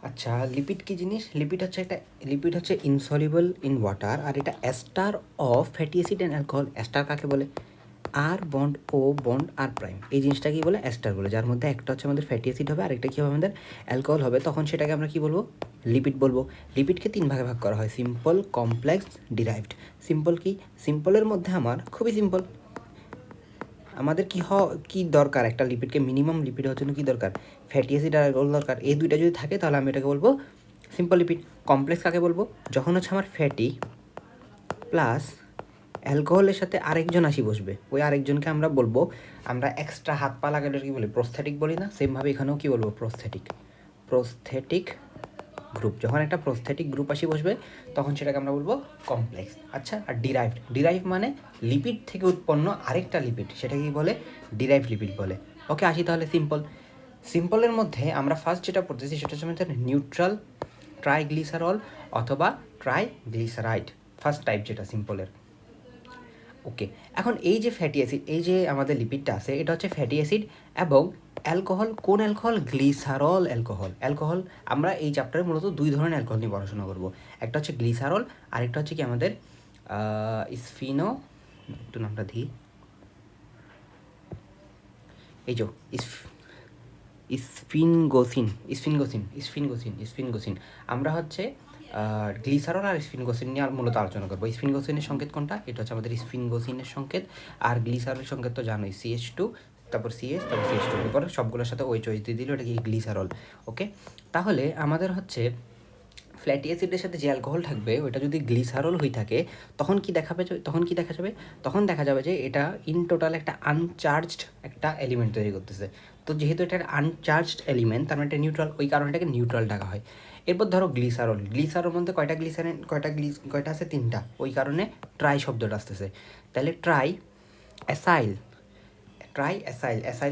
আচ্ছা, লিপিড কী জিনিস? লিপিড হচ্ছে ইনসলিউবল ইন ওয়াটার, আর এটা ester of fatty acid and alcohol. Ester কাকে বলে? আর বন্ড ও বন্ড আর প্রাইম, এই জিনিসটা কি বলে? এস্টার বলে। যার মধ্যে একটা হচ্ছে আমাদের ফ্যাটি অ্যাসিড হবে, আরেকটা কী হবে আমাদের? অ্যালকোহল হবে। তখন সেটাকে আমরা কী বলবো? লিপিড বলবো। লিপিডকে তিন ভাগে ভাগ করা হয়: সিম্পল, কমপ্লেক্স, ডিরাইভড। সিম্পল কি? সিম্পলের মধ্যে আমার খুবই সিম্পল, আমাদের কী দরকার? একটা লিপিডকে, মিনিমাম লিপিড হওয়ার জন্য কী দরকার? ফ্যাটি অ্যাসিড আর অ্যালকোহল দরকার। এই দুইটা যদি থাকে তাহলে আমি এটাকে বলবো সিম্পল লিপিড। কমপ্লেক্স কাকে বলবো? যখন হচ্ছে আমার ফ্যাটি প্লাস অ্যালকোহলের সাথে আরেকজন আসি বসবে, ওই আরেকজনকে আমরা বলবো, আমরা এক্সট্রা হাত পা লাগালে কী বলি? প্রস্থেটিক বলি না? সেমভাবে এখানেও কী বলবো? Prosthetic group. যখন একটা প্রস্থেটিক গ্রুপ আসি বসবে তখন সেটাকে আমরা বলবো কমপ্লেক্স। আচ্ছা, আর ডিরাইভ মানে লিপিড থেকে উৎপন্ন আরেকটা লিপিড, সেটা কি বলে? ডিরাইভ লিপিড বলে। ওকে, আসি তাহলে সিম্পলের মধ্যে আমরা ফার্স্ট যেটা পড়তেছি সেটা হচ্ছে আমাদের নিউট্রাল ট্রাইগ্লিসারল অথবা ট্রাইগ্লিসারাইড, ফার্স্ট টাইপ যেটা সিম্পলের। ওকে, এখন এই যে ফ্যাটি অ্যাসিড, এই যে আমাদের লিপিডটা আছে, এটা হচ্ছে ফ্যাটি অ্যাসিড এবং অ্যালকোহল। কোন অ্যালকোহল? Glycerol alcohol. আমরা এই চ্যাপ্টারে মূলত দুই ধরনের অ্যালকোহল নিয়ে পড়াশোনা করব। একটা হচ্ছে গ্লিসারল, আরেকটা হচ্ছে কি আমাদের স্ফিনো, একটু নামটা দিই, এই যে স্ফিনগোসিন। আমরা হচ্ছে গ্লিসারল আর স্ফিনগোসিন নিয়ে মূলত আলোচনা করবো। স্ফিনগোসিনের সংকেত কোনটা? এটা হচ্ছে আমাদের স্ফিনগোসিনের সংকেত। আর গ্লিসারলের সংকেত তো জানোই, CH2, তারপর CH, তারপর CH2, এরপর সবগুলোর সাথে ওই চয়েস দিয়ে দিল, এটা কি? গ্লিসারল। ওকে, তাহলে আমাদের হচ্ছে ফ্যাটি অ্যাসিডের সাথে যে অ্যালকোহল থাকবে ওটা যদি গ্লিসারল হয়ে থাকে তখন কি দেখা যাবে? তখন দেখা যাবে যে এটা ইন টোটাল একটা আনচার্জড একটা এলিমেন্ট তৈরি করতেছে। তো যেহেতু এটা আনচার্জড এলিমেন্ট, তার মানে এটা নিউট্রাল, ওই কারণে এটাকে নিউট্রাল ডাকা হয়। এরপর ধরো গ্লিসারল মধ্যে কয়টা আছে? তিনটা, ওই কারণে ট্রাই শব্দটা আসতেছে। তাহলে অ্যাসাইল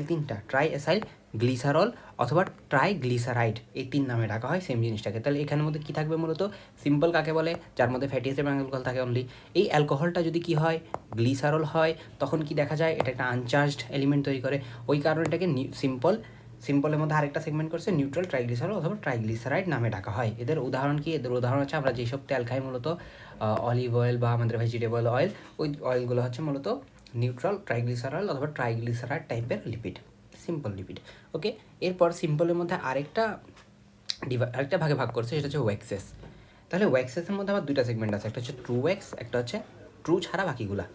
তিনটা, অ্যাসাইল গ্লিসারল অথবা ট্রাইগ্লিসারাইড, এই তিন নামে ডাকা হয় সেম জিনিসটাকে। তাহলে এখানের মধ্যে কী থাকবে মূলত? সিম্পল কাকে বলে? যার মধ্যে ফ্যাটি অ্যাসিড এবং অ্যালকোহল থাকে অনলি। এই অ্যালকোহলটা যদি কী হয়? গ্লিসারল হয়, তখন কি দেখা যায়? এটা একটা আনচার্জড এলিমেন্ট তৈরি করে, ওই কারণে এটাকে সিম্পলের মধ্যে আরেকটা সেগমেন্ট করছে, নিউট্রাল ট্রাইগ্লিসারল অথবা ট্রাইগ্লিসারাইড নামে ডাকা হয়। এদের উদাহরণ কি? এদের উদাহরণ হচ্ছে আমরা যেসব তেল খাই মূলত, অলিভ অয়েল বা আমাদের ভেজিটেবল অয়েল, ওই অয়েলগুলো হচ্ছে মূলত নিউট্রাল ট্রাইগ্লিসারল অথবা ট্রাইগ্লিসারাইড টাইপের লিপিড, সিম্পল লিপিড। ওকে, এরপর সিম্পলের মধ্যে আরেকটা ভাগে ভাগ করছে, সেটা হচ্ছে ওয়্যাক্সেস। তাহলে ওয়্যাক্সেসের মধ্যে আবার দুইটা সেগমেন্ট আছে, একটা হচ্ছে ট্রু ওয়্যাক্স, একটা হচ্ছে ট্রু ছাড়া বাকিগুলা।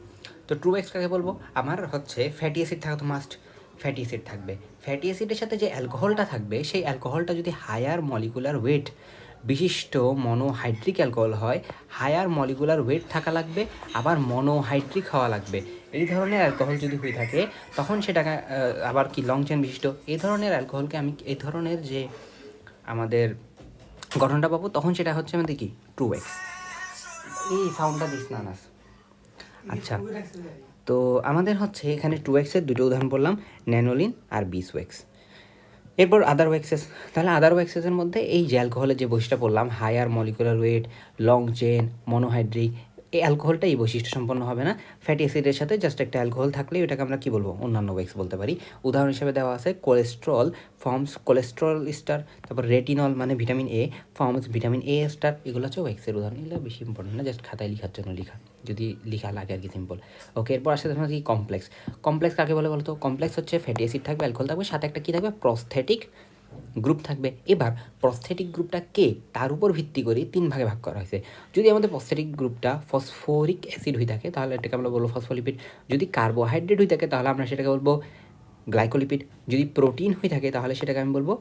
তো ট্রু ওয়্যাক্স কাকে বলবো? আমার হচ্ছে ফ্যাটি অ্যাসিড থাকা তো মাস্ট, ফ্যাটি অ্যাসিড থাকবে। ফ্যাটি অ্যাসিডের সাথে যে অ্যালকোহলটা থাকবে, সেই অ্যালকোহলটা যদি হায়ার মলিকুলার ওয়েট বিশিষ্ট মনোহাইড্রিক অ্যালকোহল হয়, হায়ার মলিকুলার ওয়েট থাকা লাগবে, আবার মনোহাইড্রিক হওয়া লাগবে। এই ধরনের অ্যালকোহল যদি হয়ে থাকে তখন সেটাকে আবার কি লং চেন বিশিষ্ট, এই ধরনের অ্যালকোহলকে আমি, এই ধরনের যে আমাদের গঠনটা পাবো, তখন সেটা হচ্ছে আমাদের কি? True wax. এই সাউন্ডটা দিস না। আচ্ছা, তো আমাদের হচ্ছে এখানে ট্রু ওয়্যাক্সের দুটো উদাহরণ বললাম, ন্যানোলিন আর বিস ওয়্যাক্স। এরপর আদার ওয়্যাক্সেস। তাহলে আদার ওয়্যাক্সেসের মধ্যে এই যে অ্যালকোহলের যে বৈশিষ্ট্য বললাম, higher molecular weight, long chain, monohydric, এই অ্যালকোহলটা এই বৈশিষ্ট্য সম্পন্ন হবে না। ফ্যাটি অ্যাসিডের সাথে জাস্ট একটা অ্যালকোহল থাকলে এটাকে আমরা কী বলবো? অন্যান্য ওয়্যাক্স বলতে পারি। উদাহরণ হিসেবে দেওয়া আছে কোলেস্ট্রল স্টার, তারপর রেটিনল মানে vitamin A forms vitamin A star, এগুলো হচ্ছে ওয়্যাক্সের উদাহরণ। এগুলো বেশি ইম্পর্টেন্ট না, জাস্ট খাতায় লেখার জন্য লেখা, যদি লেখা লাগে আর কি, সিম্পল। ওকে, এরপর আসে তোমার কি? কমপ্লেক্স কাকে বলে বলতো? কমপ্লেক্স হচ্ছে ফ্যাটি অ্যাসিড থাকবে, অ্যালকোহল থাকবে, সাথে একটা কী থাকবে? প্রস্থেটিক গ্রুপ থাকবে। এবার প্রস্থেটিক গ্রুপটা কে, তার উপর ভিত্তি করে তিন ভাগে ভাগ করা হয়েছে। যদি আমাদের প্রস্থেটিক গ্রুপটা ফসফরিক অ্যাসিড হয়ে থাকে তাহলে এটাকে আমরা বলবো ফসফোলিপিড। যদি কার্বোহাইড্রেট হয়ে থাকে তাহলে আমরা সেটাকে বলবো গ্লাইকোলিপিড। যদি প্রোটিন হয়ে থাকে তাহলে সেটাকে আমি বলবো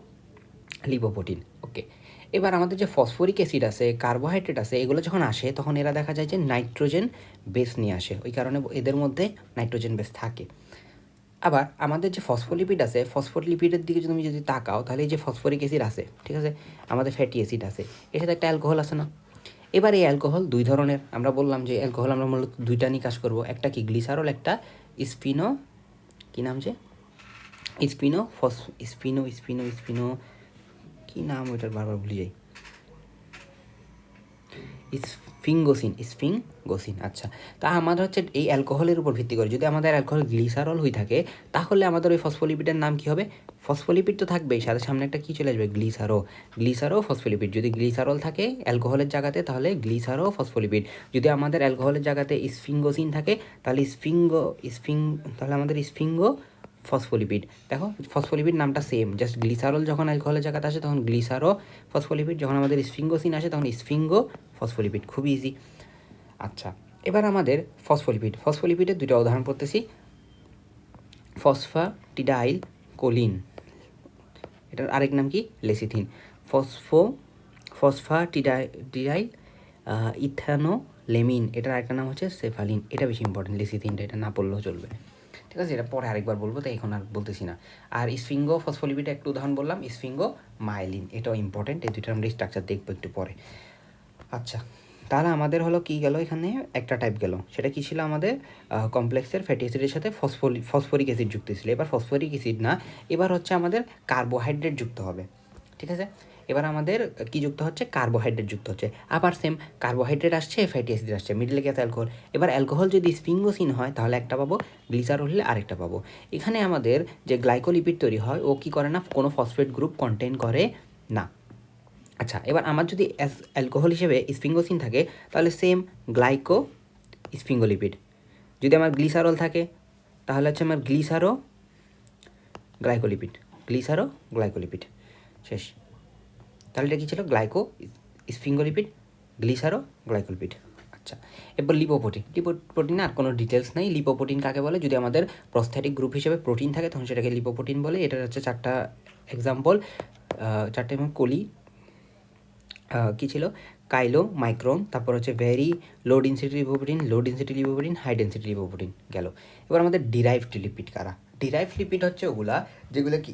লিপোপ্রোটিন। ওকে, এবার আমাদের যে ফসফরিক অ্যাসিড আছে, কার্বোহাইড্রেট আছে, এগুলো যখন আসে তখন এরা দেখা যায় যে নাইট্রোজেন বেস নিয়ে আসে, ওই কারণে এদের মধ্যে নাইট্রোজেন বেস থাকে। আবার আমাদের যে ফসফোলিপিড আছে, ফসফোলিপিডের দিকে যদি তুমি তাকাও তাহলে এই যে ফসফরিক অ্যাসিড আছে, ঠিক আছে, আমাদের ফ্যাটি অ্যাসিড আছে, এর সাথে একটা অ্যালকোহল আছে না? এবার এই অ্যালকোহল দুই ধরনের, আমরা বললাম যে অ্যালকোহল আমরা মূলত দুইটা নিয়ে কাজ করবো, একটা কি? গ্লিসারল, একটা স্পিনো, কী নাম যে? স্পিনো কী নাম ওইটার, বারবার ভুলে যাই। স্ফিংগোসিন। আচ্ছা, তা আমাদের হচ্ছে এই অ্যালকোহলের উপর ভিত্তি করে যদি আমাদের অ্যালকোহল গ্লিসারল হয়ে থাকে তাহলে আমাদের ওই ফসফোলিপিডের নাম কী হবে? ফসফোলিপিড তো থাকবেই, সাথে সামনে একটা কী চলে আসবে? গ্লিসারো ফসফোলিপিড। যদি গ্লিসারল থাকে অ্যালকোহলের জায়গাতে তাহলে গ্লিসারো ফসফোলিপিড। যদি আমাদের অ্যালকোহলের জায়গাতে স্ফিংগোসিন থাকে তাহলে তাহলে আমাদের স্ফিংগো ফসফোলিপিড। দেখো ফসফোলিপিড নামটা সেম, জাস্ট গ্লিসারল যখন অ্যালকোহলের জায়গাতে আসে তখন গ্লিসারো ফসফোলিপিড, যখন আমাদের স্ফিংগোসিন আসে তখন স্ফিংগো ফসফোলিপিড। খুবই ইজি। আচ্ছা, এবার আমাদের ফসফোলিপিডের দুটো উদাহরণ পড়তেছি। ফসফাটিডাইল কোলিন, এটার আরেক নাম কি? লেসিথিন। ফসফাটিডাইল ইথানোলেমিন, এটার আরেকটা নাম হচ্ছে সেফালিন। এটা বেশি ইম্পর্টেন্ট, লেসিথিনটা, এটা না পড়লেও চলবে। ঠিক আছে, এটা পরে আরেকবার বলবো, তাই এখন আর বলতেছি না। আর স্ফিংগো ফসফোলিপিডে একটু উদাহরণ বললাম, স্ফিংগো মাইলিন, এটাও ইম্পর্টেন্ট। এই দুইটার আমরা স্ট্রাকচার দেখবো একটু পরে। আচ্ছা, তাহলে আমাদের হলো কি গেল, এখানে একটা টাইপ গেল, সেটা কি ছিল? আমাদের কমপ্লেক্সের ফ্যাটি অ্যাসিডের সাথে ফসফরিক অ্যাসিড যুক্ত ছিল। এবার ফসফরিক অ্যাসিড না, এবার হচ্ছে আমাদের কার্বোহাইড্রেট যুক্ত হবে। ঠিক আছে, এবার আমাদের কি যুক্ত হচ্ছে? কার্বোহাইড্রেট যুক্ত হচ্ছে। আবার সেম কার্বোহাইড্রেট আসছে, ফ্যাটি অ্যাসিড আসছে, মিডলে গেছে অ্যালকোহল। এবার অ্যালকোহল যদি স্ফিংগোসিন হয় তাহলে একটা পাবো, গ্লিসারল হলে আরেকটা পাবো। এখানে আমাদের যে গ্লাইকোলিপিড তৈরি হয় ও কি করে না, কোনো ফসফেট গ্রুপ কন্টেইন করে না। আচ্ছা, এবার আমার যদি অ্যালকোহল হিসেবে স্ফিংগোসিন থাকে তাহলে সেম স্ফিঙ্গোলিপিড। যদি আমার গ্লিসারল থাকে তাহলে হচ্ছে আমার গ্লিসারো গ্লাইকোলিপিড। শেষ। তাহলে এটা কী ছিল? স্ফিঙ্গোলিপিড, গ্লিসারো-গ্লাইকোলিপিড। আচ্ছা, এরপর লিপোপ্রোটিন আর কোনো ডিটেলস নেই। লিপোপ্রোটিন কাকে বলে? যদি আমাদের প্রস্থেটিক গ্রুপ হিসেবে প্রোটিন থাকে তখন সেটাকে লিপোপ্রোটিন বলে। এটার হচ্ছে চারটা এক্সাম্পল, চারটে কী ছিল? কাইলো মাইক্রন, তারপর হচ্ছে very low density lipoprotein, high density lipoprotein গেল। এবার আমাদের ডিরাইভড লিপিড কারা? ডিরাইভড লিপিড হচ্ছে ওগুলা যেগুলো কি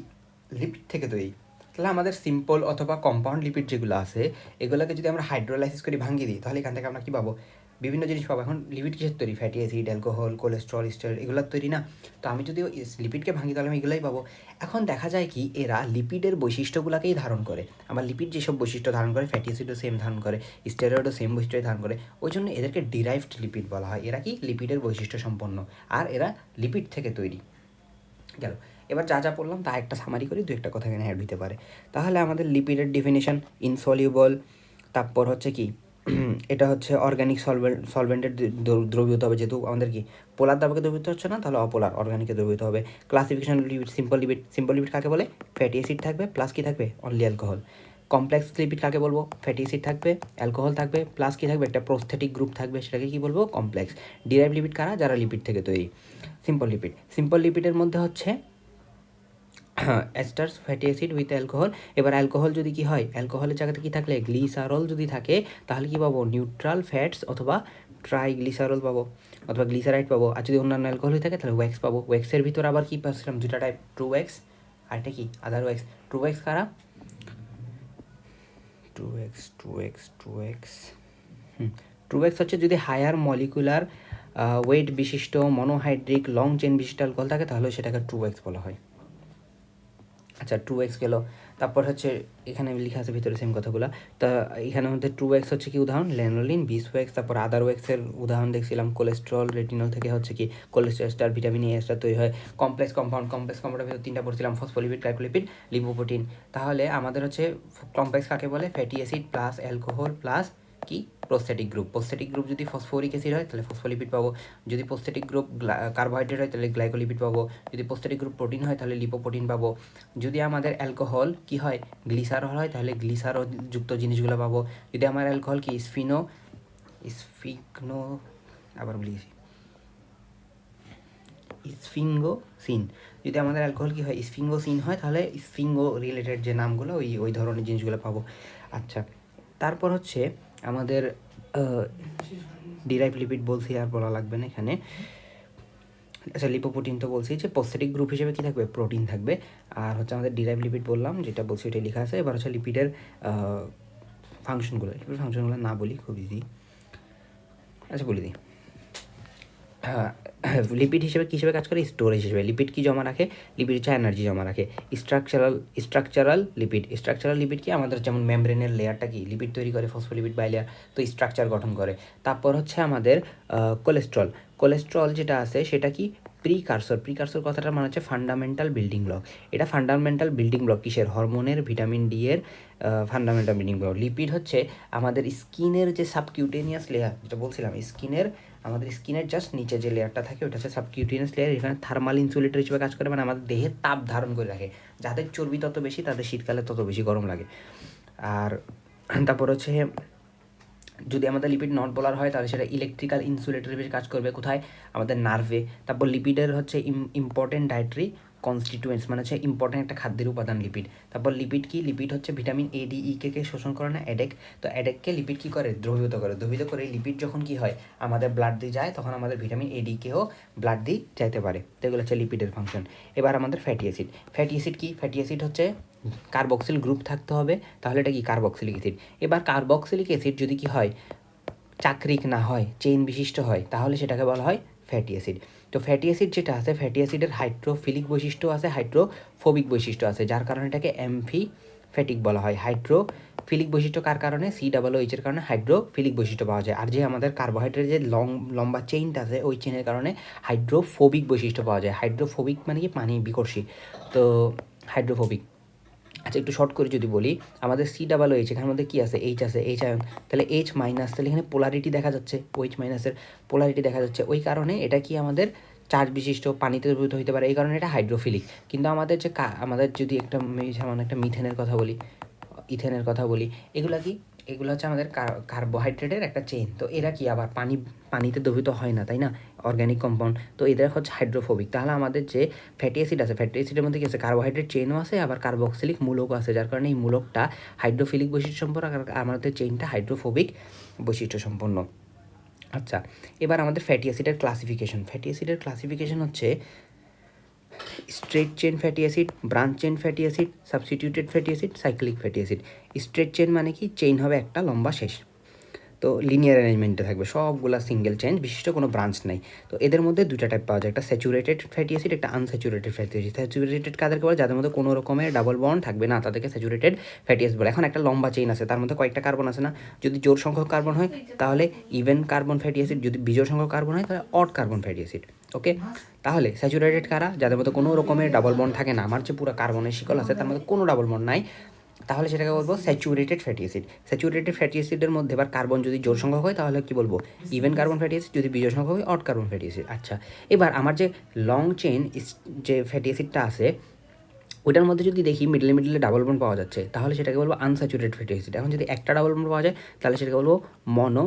লিপিড থেকে তৈরি। তাহলে আমাদের সিম্পল অথবা কম্পাউন্ড লিপিড যেগুলো আছে এগুলোকে যদি আমরা হাইড্রোলাইসিস করে ভাঙিয়ে দিই তাহলে এখান থেকে আমরা কী পাবো? বিভিন্ন জিনিস পাবো। এখন লিপিড কিসের তৈরি? Fatty acid, alcohol, cholesterol, steroid, এগুলোর তৈরি না? তো আমি যদি লিপিডকে ভাঙি তাহলে আমি এগুলোই পাবো। এখন দেখা যায় কি এরা লিপিডের বৈশিষ্ট্যগুলোকেই ধারণ করে। আমার লিপিড যেসব বৈশিষ্ট্য ধারণ করে ফ্যাটি অ্যাসিডও সেম ধারণ করে, স্টেরয়েডও সেম বৈশিষ্ট্য ধারণ করে, ওই জন্য এদেরকে ডিরাইভড লিপিড বলা হয়। এরা কি লিপিডের বৈশিষ্ট্য সম্পন্ন আর এরা লিপিড থেকে তৈরি। গেল। এবার যা যা পড়লাম তা একটা সামারি করি, দু একটা কথা এখানে অ্যাড হতে পারে। তাহলে আমাদের লিপিডের ডিফিনিশন ইনসলিউবল, তারপর হচ্ছে কি এটা হচ্ছে অর্গানিক সলভেন্টের দ্রবীভূত হবে, যেহেতু আমাদের কি পোলার দ্রাবকে দ্রবীভূত হচ্ছে না তাহলে অপোলার অর্গানিকে দ্রবীভূত হবে। ক্লাসিফিকেশন লিপিড, সিম্পল লিপিড কাকে বলে? ফ্যাটি অ্যাসিড থাকবে প্লাস কি থাকবে? Only alcohol. কমপ্লেক্স লিপিড কাকে বলবো? ফ্যাটি অ্যাসিড থাকবে, অ্যালকোহল থাকবে, প্লাস কি থাকবে? একটা প্রস্থেটিক গ্রুপ থাকবে, সেটাকে কি বলবো? কমপ্লেক্স। ডিরাইভ লিপিড কারা? যারা লিপিড থেকে তৈরি। সিম্পল লিপিডের মধ্যে হচ্ছে এস্টার্স, ফ্যাটি অ্যাসিড উইথ অ্যালকোহল। এবার অ্যালকোহল যদি কি হয়, অ্যালকোহলের জায়গাতে কি থাকলে গ্লিসারল যদি থাকে তাহলে কি পাবো? নিউট্রাল ফ্যাটস অথবা ট্রাইগ্লিসারল পাবো অথবা গ্লিসারাইড পাবো। আর যদি অন্যান্য অ্যালকোহল হয়ে থাকে তাহলে ওয়্যাক্স পাবো। ওয়্যাক্সের ভিতর আবার কি পাচ্ছিলাম? দুটা টাইপ, ট্রু ওয়্যাক্স আর এটা কি আদার ওয়্যাক্স। ট্রু ওয়্যাক্স কারা? ট্রু ওয়্যাক্স হচ্ছে যদি হায়ার মলিকুলার ওয়েট বিশিষ্ট মনোহাইড্রিক লং চেন বিশিষ্ট অ্যালকোহল থাকে তাহলে সেটাকে ট্রু ওয়্যাক্স বলা হয়। আচ্ছা, ট্রু এক্স গেল। তারপর হচ্ছে এখানে লেখা আছে ভিতরে সেম কথাগুলো। তা এখানে মধ্যে ট্রু এক্স হচ্ছে কি উদাহরণ? ল্যানোলিন, বিসওয়েক্স। তারপর আদার ওয়েক্সের উদাহরণ দেখছিলাম কোলেস্ট্রল, রেটিনল থেকে হচ্ছে কি কোলেস্ট্রল, ভিটামিন এ এক্সট্রা তৈরি হয়। কমপ্লেক্স কম্পাউন্ডের ভিতরে তিনটা পড়ছিলাম, ফসফোলিপিড, গ্লাইকোলিপিড, লিপোপ্রোটিন। তাহলে আমাদের হচ্ছে কমপ্লেক্স কাকে বলে? Fatty acid plus alcohol plus কি প্রস্থেটিক গ্রুপ যদি ফসফরিক অ্যাসিড হয় তাহলে ফসফোলিপিড পাবো, যদি প্রস্থেটিক গ্রুপ কার্বোহাইড্রেট হয় তাহলে গ্লাইকোলিপিড পাবো, যদি প্রস্থেটিক গ্রুপ প্রোটিন হয় তাহলে লিপোপ্রোটিন পাবো, যদি আমাদের অ্যালকোহল কি হয় গ্লিসারল হয় তাহলে গ্লিসারল যুক্ত জিনিসগুলো পাবো, যদি আমার অ্যালকোহল কি স্ফিংগোসিন, যদি আমাদের অ্যালকোহল কি হয় স্ফিংগোসিন হয় তাহলে স্ফিংগো রিলেটেড যে নামগুলো ওই ধরনের জিনিসগুলো পাবো। আচ্ছা, তারপর হচ্ছে আমাদের ডিরাইভ লিপিড বলছি, আর বলা লাগবে না এখানে। আচ্ছা, লিপোপ্রোটিন তো বলছি যে প্রস্থেটিক গ্রুপ হিসেবে কী থাকবে? প্রোটিন থাকবে। আর হচ্ছে আমাদের ডিরাইভ লিপিড বললাম, যেটা বলছি ওইটাই লেখা আছে। এবার হচ্ছে লিপিডের ফাংশনগুলো না বলি, খুব ইজি। আচ্ছা বলে দিই। হ্যাঁ, লিপিড হিসেবে কী হিসেবে কাজ করে? স্টোরেজ হিসেবে। লিপিড কি জমা রাখে? লিপিড হচ্ছে এনার্জি জমা রাখে। স্ট্রাকচারাল লিপিড কি? আমাদের যেমন মেমব্রেনের লেয়ারটা কি লিপিড তৈরি করে, ফসফোলিপিড বাইলেয়ার, তো স্ট্রাকচার গঠন করে। তারপর হচ্ছে আমাদের কোলেস্ট্রল যেটা আছে সেটা কি? প্রিকারসর কথাটার মানে হচ্ছে ফান্ডামেন্টাল বিল্ডিং ব্লক। এটা ফান্ডামেন্টাল বিল্ডিং ব্লক কিসের? হরমোনের, ভিটামিন ডি এর ফান্ডামেন্টাল বিল্ডিং ব্লক। লিপিড হচ্ছে আমাদের স্কিনের যে সাবকিউটেনিয়াস লেয়ার, যেটা বলছিলাম, আমাদের স্কিনের জাস্ট নিচে যে লেয়ারটা থাকে ওটা হচ্ছে সাবকিউটেনিয়াস লেয়ার। এখানে থার্মাল ইনসুলেটর হিসেবে কাজ করে, মানে আমাদের দেহে তাপ ধারণ করে রাখে। যাদের চর্বি তত বেশি তাদের শীতকালে তত বেশি গরম লাগে। আর তারপর হচ্ছে যদি আমাদের লিপিড নট পোলার হয় তাহলে সেটা ইলেকট্রিক্যাল ইনসুলেটর হিসেবে কাজ করবে। কোথায়? আমাদের নার্ভে। তারপর লিপিডের হচ্ছে ইম্পর্টেন্ট ডায়েটারি কনস্টিটুয়েন্টস, মানে হচ্ছে ইম্পর্টেন্ট একটা খাদ্যের উপাদান লিপিড। তারপর লিপিড কি? লিপিড হচ্ছে ভিটামিন এ ডি ই কে শোষণ করে না অ্যাডেক। তো অ্যাডেককে লিপিড কী করে? দ্রবীভূত করে লিপিড যখন কি হয় আমাদের ব্লাড দিয়ে যায়, তখন আমাদের ভিটামিন এ ডি কেও ব্লাড দিয়ে যাইতে পারে। তো এগুলো হচ্ছে লিপিডের ফাংশন। এবার আমাদের ফ্যাটি অ্যাসিড কি? ফ্যাটি অ্যাসিড হচ্ছে কার্বক্সিল গ্রুপ থাকতে হবে, তাহলে এটা কি? Carboxylic acid. এবার কার্বক্সিলিক অ্যাসিড যদি কি হয়? চাকরিক না হয়, চেইন বিশিষ্ট হয়, তাহলে সেটাকে বলা হয় ফ্যাটি অ্যাসিড। তো ফ্যাটি অ্যাসিড যেটা আছে, ফ্যাটি অ্যাসিডের হাইড্রোফিলিক বৈশিষ্ট্য আছে, হাইড্রোফোবিক বৈশিষ্ট্য আছে, যার কারণে এটাকে অ্যামফিফ্যাটিক বলা হয়। হাইড্রোফিলিক বৈশিষ্ট্য কার কারণে? COOH এর কারণে হাইড্রোফিলিক বৈশিষ্ট্য পাওয়া যায়। আর যে আমাদের কার্বোহাইড্রেট যে লম্বা চেইনটা আছে, ওই চেইনের কারণে হাইড্রোফোবিক বৈশিষ্ট্য পাওয়া যায়। হাইড্রোফোবিক মানে কি? পানি বিকর্ষী। তো হাইড্রোফোবিক। আচ্ছা, একটু শর্ট করে যদি বলি, আমাদের COOH এখানের মধ্যে কী আছে? এইচ আছে, এইচ আয়ন। তাহলে এইচ মাইনাস, তাহলে এখানে পোলারিটি দেখা যাচ্ছে, OH মাইনাসের পোলারিটি দেখা যাচ্ছে। ওই কারণে এটা কি? আমাদের চার্জ বিশিষ্ট, পানিতে দ্রবীভূত হতে পারে, এই কারণে এটা হাইড্রোফিলিক। কিন্তু আমাদের যে আমাদের যদি যেমন একটা মিথেনের কথা বলি, ইথেনের কথা বলি, এগুলা কি? এগুলো হচ্ছে আমাদের কার্বোহাইড্রেটের একটা চেইন। তো এরা কি? আবার পানিতে দ্রবীভূত হয় না, তাই না? Organic compound. তো এদের হচ্ছে হাইড্রোফোবিক। তাহলে আমাদের যে ফ্যাটি অ্যাসিড আছে, ফ্যাটি অ্যাসিডের মধ্যে কি আছে? কার্বোহাইড্রেট চেইনও আছে, আবার কার্বক্সিলিক মূলকও আছে, যার কারণে এই মূলকটা হাইড্রোফিলিক বৈশিষ্ট্য সম্পন্ন, আর আমাদের চেইনটা হাইড্রোফোবিক বৈশিষ্ট্য সম্পন্ন। আচ্ছা, এবার আমাদের ফ্যাটি অ্যাসিডের ক্লাসিফিকেশন হচ্ছে straight chain fatty acid, branch chain fatty acid, substituted fatty acid, cyclic fatty acid. Straight chain মানে কি? চেইন হবে একটা, লম্বা শেষ, তো লিনিয়ার অ্যারেঞ্জমেন্টে থাকবে, সবগুলা সিঙ্গেল চেইন, বিশিষ্ট কোনো ব্রাঞ্চ নাই। তো এদের মধ্যে দুইটা টাইপ পাওয়া যায়, একটা স্যাচুরেটেড ফ্যাটি অ্যাসিড, একটা আনস্যাচুরেটেড ফ্যাটি অ্যাসিড। স্যাচুরেটেড কাদেরকে বলে? যাদের মধ্যে কোনো রকমের ডাবল বন্ড থাকবে না, তাদেরকে স্যাচুরেটেড ফ্যাটি অ্যাসিড বলে। এখন একটা লম্বা চেইন আছে, তার মধ্যে কয়েকটা কার্বন আছে না? যদি জোড় সংখ্যক কার্বন হয় তাহলে ইভেন কার্বন ফ্যাটি অ্যাসিড, যদি বিজোড় সংখ্যক কার্বন হয় তাহলে অড কার্বন ফ্যাটি অ্যাসিড। ওকে, তাহলে স্যাচুরেটেড কারা? যাদের মধ্যে কোনো রকমের ডাবল বন্ড থাকে না। আমার যে পুরো কার্বনের শিকল আছে তার মধ্যে কোনো ডাবল বন্ড নাই, তাহলে সেটাকে বলবো saturated fatty acid. Saturated fatty অ্যাসিডের মধ্যে এবার কার্বন যদি জোড় সংখ্যক হয় তাহলে কি বলবো? ইভেন কার্বন ফ্যাটি অ্যাসিড, যদি বিজোড় সংখ্যক হয় অড কার্বন ফ্যাটি অ্যাসিড। আচ্ছা, এবার আমার যে লং চেইন যে ফ্যাটি অ্যাসিডটা আছে, ওইটার মধ্যে যদি দেখি মিডলে ডাবল বন্ড পাওয়া যাচ্ছে, তাহলে সেটাকে বলবো আনস্যাচুরেটেড ফ্যাটি অ্যাসিড। এখন যদি একটা ডাবল বন্ড পাওয়া যায় তাহলে সেটাকে বলবো মনো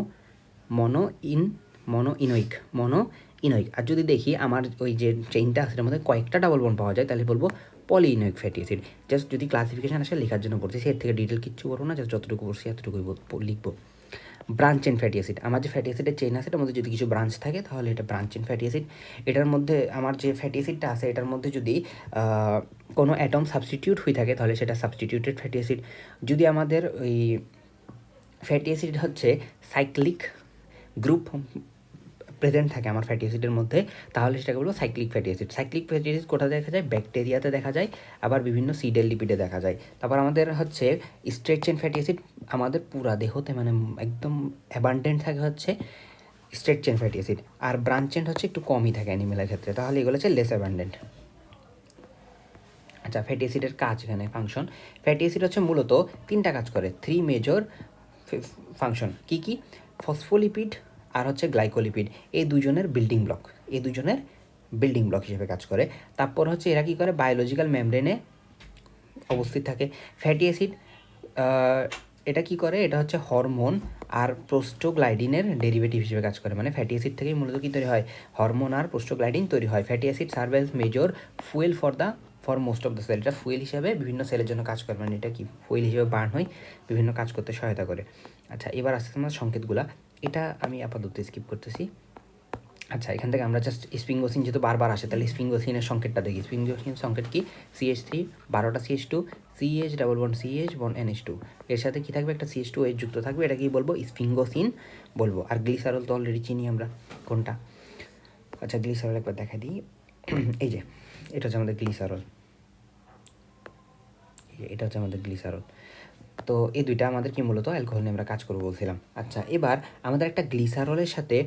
ইনোইক। আর যদি দেখি আমার ওই যে চেইনটা আছে তার মধ্যে কয়েকটা ডাবল বন্ড পাওয়া যায়, তাহলে বলবো পলিইনোইক ফ্যাটি অ্যাসিড। জাস্ট যদি ক্লাসিফিকেশন আসে লেখার জন্য পড়তেছি, এর থেকে ডিটেল কিচ্ছু করবো না, জাস্ট যতটুকু পড়ছি এতটুকুই লিখবো। ব্রাঞ্চ চেন ফ্যাটি অ্যাসিড, আমার যে ফ্যাটি অ্যাসিডের চেইন আছে এটার মধ্যে যদি কিছু ব্রাঞ্চ থাকে তাহলে এটা ব্রাঞ্চ চেন ফ্যাটি অ্যাসিড। এটার মধ্যে আমার যে ফ্যাটি অ্যাসিডটা আছে এটার মধ্যে যদি কোনো অ্যাটম সাবস্টিটিউট হয়ে থাকে তাহলে সেটা সাবস্টিটিউটেড ফ্যাটি অ্যাসিড। যদি আমাদের ওই ফ্যাটি অ্যাসিড হচ্ছে সাইক্লিক গ্রুপ প্রেজেন্ট থাকে আমার ফ্যাটি অ্যাসিডের মধ্যে, তাহলে সেটাকে বলবো cyclic fatty acid. Cyclic fatty acid কোথায় দেখা যায়? ব্যাকটেরিয়াতে দেখা যায়, আবার বিভিন্ন সিডেল লিপিডে দেখা যায়। তারপর আমাদের হচ্ছে স্ট্রেট চেন ফ্যাটি অ্যাসিড, আমাদের পুরা দেহতে মানে একদম অ্যাবান্ডেন্ট থাকে হচ্ছে স্ট্রেট চেন ফ্যাটি অ্যাসিড, আর ব্রাঞ্চ চেন হচ্ছে একটু কমই থাকে অ্যানিমেলের ক্ষেত্রে, তাহলে এগুলো হচ্ছে লেস অ্যাবান্ডেন্ট। আচ্ছা, ফ্যাটি অ্যাসিডের কাজ, এখানে ফাংশন। ফ্যাটি অ্যাসিড হচ্ছে মূলত তিনটা কাজ করে, 3 মেজর ফাংশন। কি কি? ফসফোলিপিড আর হচ্ছে গ্লাইকোলিপিড, এই দুজনের বিল্ডিং ব্লক হিসেবে কাজ করে। তারপর হচ্ছে এরা কী করে? বায়োলজিক্যাল মেমব্রেনে অবস্থিত থাকে। ফ্যাটি অ্যাসিড এটা কি করে? এটা হচ্ছে হরমোন আর প্রোস্টোগ্লাইডিনের ডেরিভেটিভ হিসেবে কাজ করে। মানে ফ্যাটি অ্যাসিড থেকেই মূলত কী তৈরি হয়? হরমোন আর প্রোস্টোগ্লাইডিন তৈরি হয়। Fatty acid serve as major fuel for most of the cell. এটা ফুয়েল হিসাবে বিভিন্ন সেলের জন্য কাজ করে, মানে এটা কি ফুয়েল হিসেবে বার্ন হয়, বিভিন্ন কাজ করতে সহায়তা করে। আচ্ছা, এবার আসছে আমার সংকেতগুলা, এটা আমি আপাতত স্কিপ করতেছি। আচ্ছা, এখান থেকে আমরা জাস্ট স্পিঙ্গোসিন যেহেতু বারবার আসে, তাহলে স্পিঙ্গোসিনের সংকেতটা দেখি। স্পিঙ্গোসিন সংকেত কি? CH3, 12টা CH2, CH double bond CH bond NH2, এর সাথে কি থাকবে? একটা CH2OH যুক্ত থাকবে, এটা কি বলবো? স্পিঙ্গোসিন বলবো। আর গ্লিসারল তো অলরেডি চিনি আমরা, কোনটা? আচ্ছা গ্লিসারল একবার দেখা দিই। এই যে এটা হচ্ছে আমাদের গ্লিসারল, এটা হচ্ছে আমাদের গ্লিসারল। তো এই দুইটা আমাদের কি মূলত অ্যালকোহল নিয়ে আমরা কাজ করবো বলছিলাম। আচ্ছা এবার আমাদের একটা গ্লিসারলের সাথে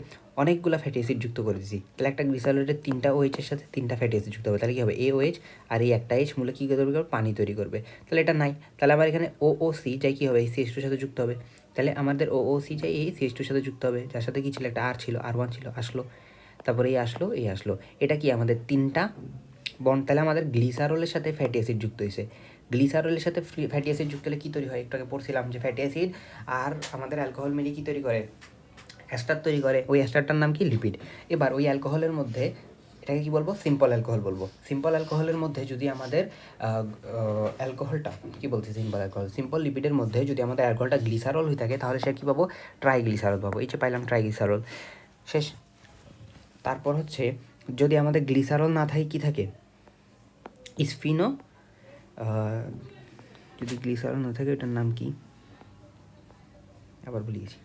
অনেকগুলো ফ্যাটি অ্যাসিড যুক্ত করে দিছি, তাহলে একটা গ্লিসারলের 3টা OH-এর সাথে 3টা ফ্যাটি অ্যাসিড যুক্ত হবে, তাহলে কী হবে AOH আর এই একটা H মূলে কী তৈরি করবে, পানি তৈরি করবে। তাহলে এটা নাই, তাহলে আবার এখানে OOC যাই কী হবে এই CH2-র সাথে যুক্ত হবে, তাহলে আমাদের OOC যাই এই CH2-র সাথে যুক্ত হবে, যার সাথে কী ছিল একটা R ছিল, R1 ছিল, আসলো, তারপরে এই আসলো, এই আসলো, এটা কি আমাদের 3টা বন্ড। তাহলে আমাদের গ্লিসারলের সাথে ফ্যাটি অ্যাসিড যুক্ত হয়েছে। গ্লিসারলের সাথে ফ্যাটি অ্যাসিড যুক্ত হলে কী তৈরি হয়, একটু আগে পড়ছিলাম যে ফ্যাটি অ্যাসিড আর আমাদের অ্যালকোহল মিলিয়ে কী তৈরি করে, অ্যাস্টার তৈরি করে, ওই অ্যাস্টারটার নাম কি, লিপিড। এবার ওই অ্যালকোহলের মধ্যে এটাকে কী বলবো, সিম্পল অ্যালকোহল বলবো। সিম্পল অ্যালকোহলের মধ্যে যদি আমাদের অ্যালকোহলটা কী বলছি, সিম্পল অ্যালকোহল, সিম্পল লিপিডের মধ্যে যদি আমাদের অ্যালকোহলটা গ্লিসারল হয়ে থাকে তাহলে সে কী পাবো, ট্রাইগ্লিসারল পাবো। এই যে পাইলাম ট্রাইগ্লিসারল, শেষ। তারপর হচ্ছে যদি আমাদের গ্লিসারল না থাকে কী থাকে, স্ফিনো, যদি গ্লিসারল না থাকে এটার নাম কি আবার ভুলে গেছি।